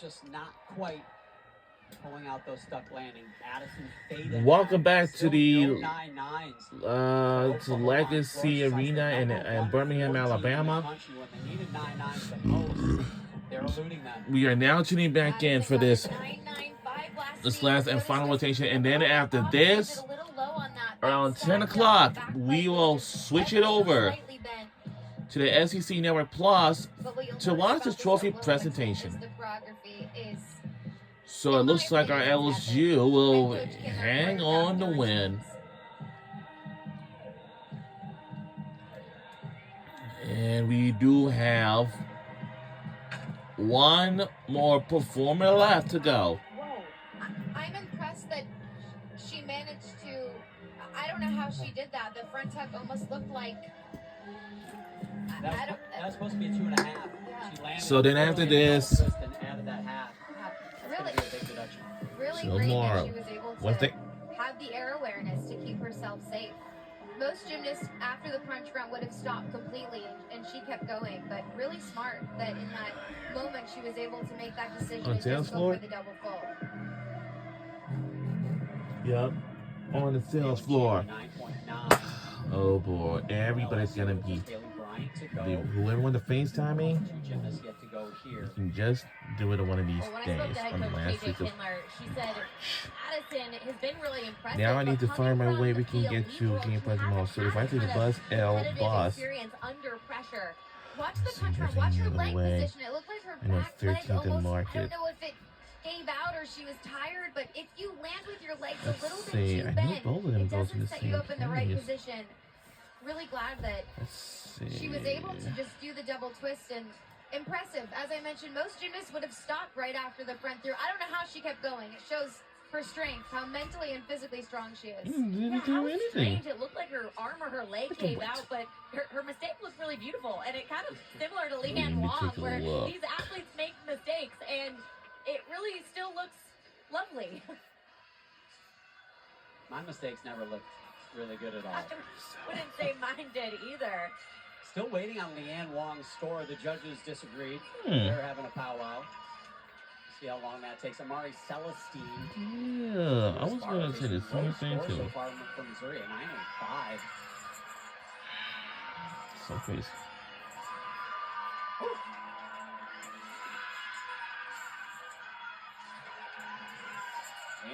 Just not quite pulling out those stuck landings. Addison faded. Welcome back to the to Oklahoma Legacy Arena in Birmingham, Alabama. When they needed 9-9s the most, they're eluding them. We are now tuning back in for this last and final rotation, and then after this, around 10 o'clock, we will switch it over to the SEC Network Plus to watch this trophy presentation. So it looks like our LSU will hang on to win. And we do have one more performer left to go. Whoa. I'm impressed that she managed to, I don't know how she did that. The front tuck almost looked like, that was supposed to be a 2.5. Yeah. She landed So then after this, and added that half. Really so great more. that she was able to have the air awareness to keep herself safe. Most gymnasts after the punch run would have stopped completely, and she kept going, but really smart that in that moment she was able to make that decision and just go for the double fold. Yep, on the sales floor. Oh boy, everybody's gonna be. Whoever wants to FaceTime me, you can just do it on one of these days. On the last week of now I need to find my way we can get to Game Plus Mall. So if I take the bus, L bus, Watch the punch run, watch her leg position. It looked like her back leg almost, I don't know if it gave out or she was tired, but if you land with your legs a little bit too bent, it doesn't set you up in the right position. Really glad that she was able to just do the double twist, and impressive. As I mentioned, most gymnasts would have stopped right after the front through. I don't know how she kept going. It shows her strength, how mentally and physically strong she is. Didn't do anything. It looked like her arm or her leg gave out, but her mistake looked really beautiful, and it kind of similar to Leanne Wong, where these athletes make mistakes, and it really still looks lovely. My mistakes never looked really good at all. I wouldn't say mine did either. Still waiting on Leanne Wong's score. The judges disagreed. They're having a powwow. See how long that takes. Amari Celestine. Yeah, I was going to say the same thing too. So far from Missouri, a 9.5. So crazy.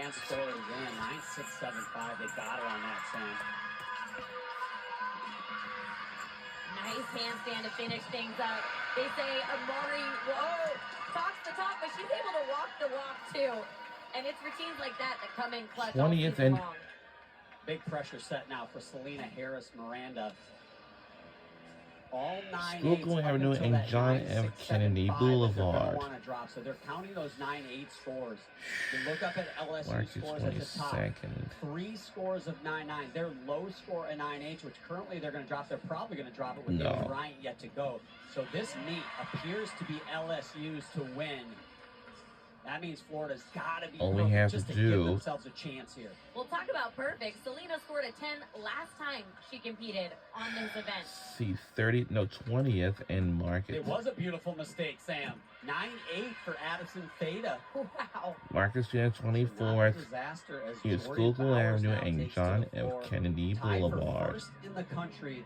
And scored again, 9.675. They got her on that send. Nice handstand to finish things up. They say Amari, whoa, talks the talk, but she's able to walk the walk too. And it's routines like that that come in clutch. 20th and big pressure set now for Selena Harris Miranda. All 9 School going to have new in John F. Kennedy Boulevard. So they're counting those 9-8 scores. You look up at LSU March scores at the top. 22nd. 3 scores of 9-9. Their low score a 9-8, which currently they're going to drop. They're probably going to drop it with David Bryant yet to go. So this meet appears to be LSU's to win. That means Florida's got to be all we have just to give do themselves a chance here. We'll talk about perfect. Selena scored a 10 last time she competed on this event. See, 20th and Market. It was a beautiful mistake, Sam. 9-8 for Addison Theta. Wow. Marcus Jan 24th. Here's Schuylkill Avenue and John F. Kennedy Boulevard. First in the country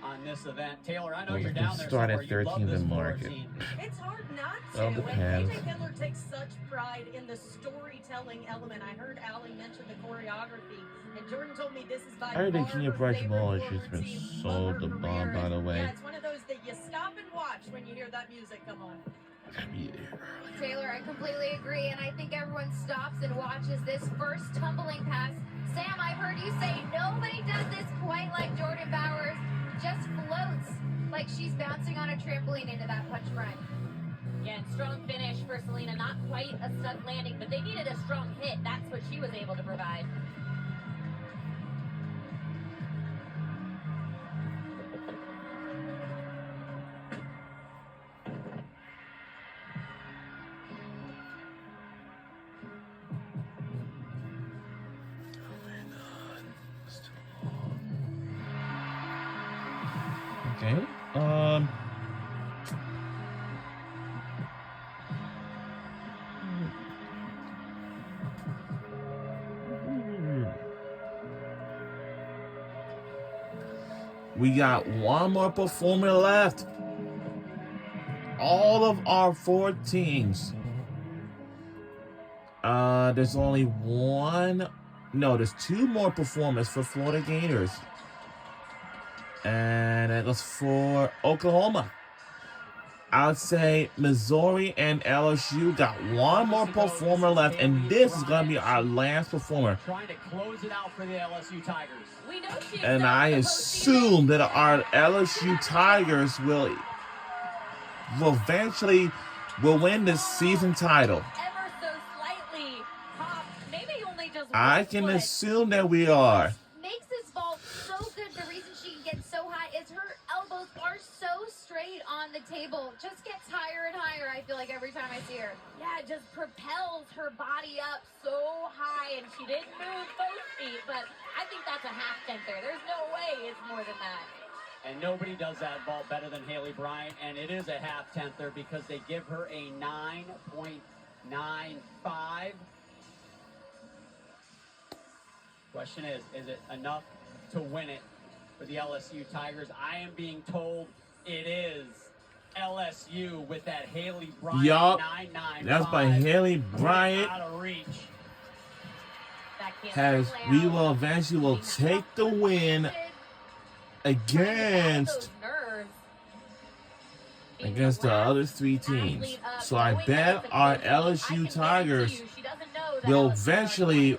on this event. Taylor, I know you're down there. Start at 13th and Market. It's hard not to. Well, And depends. AJ Kendler takes such pride in the storytelling element. I heard Allie mention the choreography, and Jordan told me this is by I heard far that Junior her Price favorite Ball has forward just been routine of sold her the bomb, career. by the way. Yeah, it's one of those that you stop and watch when you hear that music come on. Taylor, I completely agree, and I think everyone stops and watches this first tumbling pass. Sam, I've heard you say nobody does this quite like Jordan Bowers. Just floats like she's bouncing on a trampoline into that punch front. Yeah, and strong finish for Selena. Not quite a stuck landing, but they needed a strong hit. That's what she was able to provide. Okay. We got one more performer left. All of our 4 teams. There's only one. No, there's 2 more performers for Florida Gators. And that goes for Oklahoma. I would say Missouri and LSU got one more performer left, and this is going to be our last performer. Trying to close it out for the LSU Tigers. We know she And I assume that our LSU Tigers will eventually win the season title. ever so slightly pop, maybe only just I one can foot. assume that we are. Makes this vault so good. The reason she can get so high is her elbows are so straight on the table. Just gets higher and higher, I feel like, every time I see her. Yeah, it just propels her body up so high, and she didn't move both feet, but I think that's a half tenter. There's no way it's more than that. And nobody does that vault better than Haley Bryant, and it is a half tenther because they give her a 9.95. Question is it enough to win it for the LSU Tigers? I am being told it is. LSU with that Haley Bryant Yup. 9.95. That's by Haley Bryant. Out of reach. That can't Has play we out. will eventually take the win against the other 3 teams. So I bet our LSU Tigers will eventually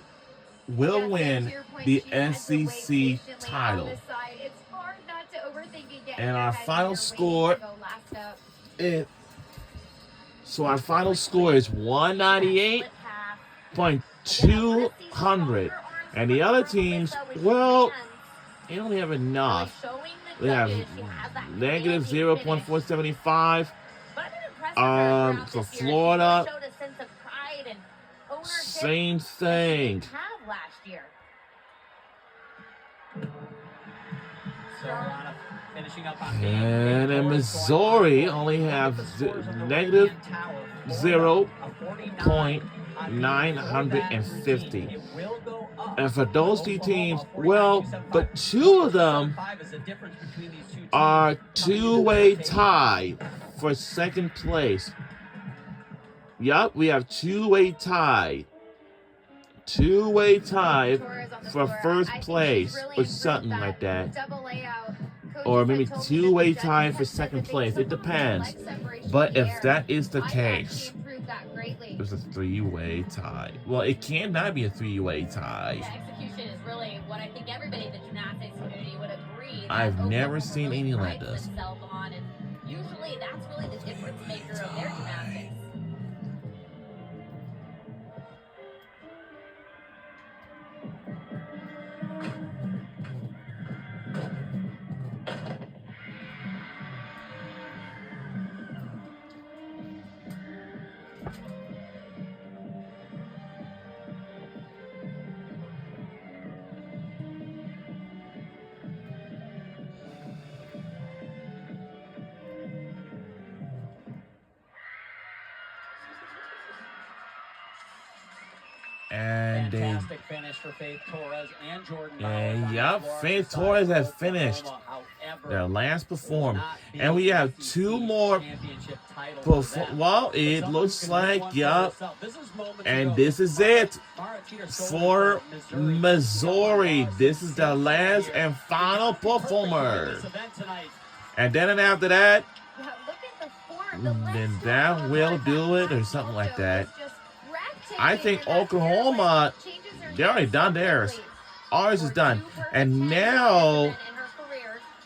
win the SEC title. And our final score is, so our final score is 198.200. And the other teams, well, they only have enough. They have negative 0.475. For Florida, same thing. Carolina finishing up on And in Missouri, only have negative 0.950. And for those 2 teams, well, but 2 of them are 2-way tie for 2nd place. Yup, we have 2-way tie. 2-way tie for 1st place or something like that. Or maybe 2-way tie for 2nd place. It depends. But if that is the case, it's a 3-way tie. Well, it cannot be a 3-way tie. The execution is really what I think everybody in the gymnastics community would agree. I've never seen any like this. Usually that's really the difference maker of their gymnastics. And they, fantastic finish for Faith Torres and Jordan Bowers. yup, Faith Torres has finished their last perform. And we have 2 more. Well, it looks like, yup. And this is it for Missouri. This is the last and final performer. And then after that, then that will do it or something like that. I think Oklahoma, they already done theirs. Ours is done. And now,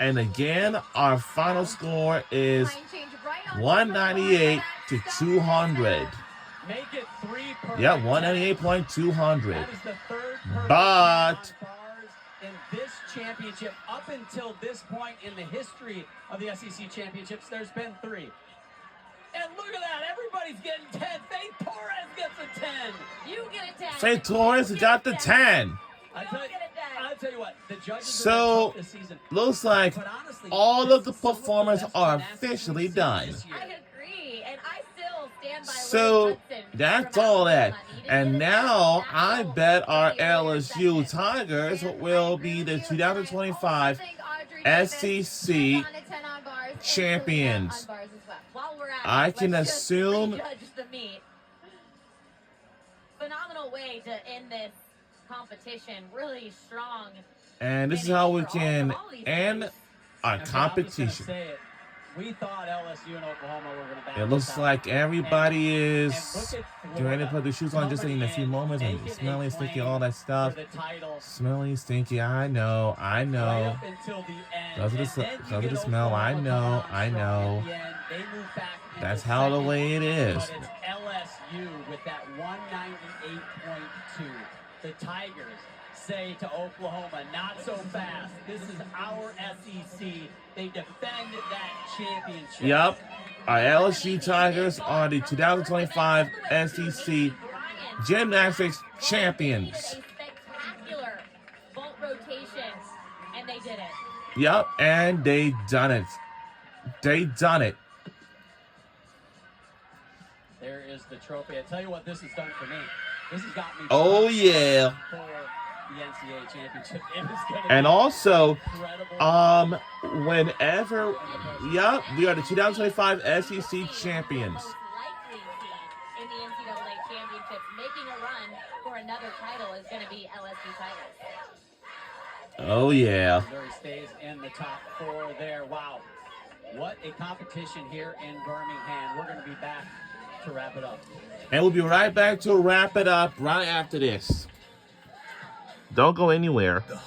and again, our final score is 198 to 200. Yeah, 198.200. But in this championship, up until this point in the history of the SEC championships, there's been 3. And look at that, everybody's getting 10. Faith Torres gets a 10. You get a 10. Faith Torres got the 10. I'll tell you what, the judges So, this season. Looks like Honestly, all of the performers are officially done. I agree, and I still stand by So, that's all that. And now, I bet our LSU Tigers will be the 2025 SEC champions. I can assume. Phenomenal way to end this competition. Really strong. And this is how we can end our competition. We thought LSU and Oklahoma were going to battle. It looks like everybody is getting ready to put their shoes on just in a few moments and smelly, stinky, all that stuff. Smelly, stinky, I know. Because of the smell, I know. That's how the way it is. But it's LSU with that 198.2. The Tigers say to Oklahoma, not so fast. This is our SEC. They defend that championship. Yep. Our LSU Tigers are the 2025 SEC Gymnastics Champions. Spectacular vault rotation, and they did it. Yep, and they done it. They done it. There is the trophy. I tell you what this has done for me. This has got me. Oh yeah. For the NCAA championship. It is gonna And be also, incredible. whenever, yep, we are the 2025 SEC champions. Most likely team in the NCAA championship making a run for another title is going to be LSU Tigers. Oh yeah. Missouri stays in the top 4 there. Wow. What a competition here in Birmingham. We're going to be back to wrap it up. And we'll be right back to wrap it up right after this. Don't go anywhere.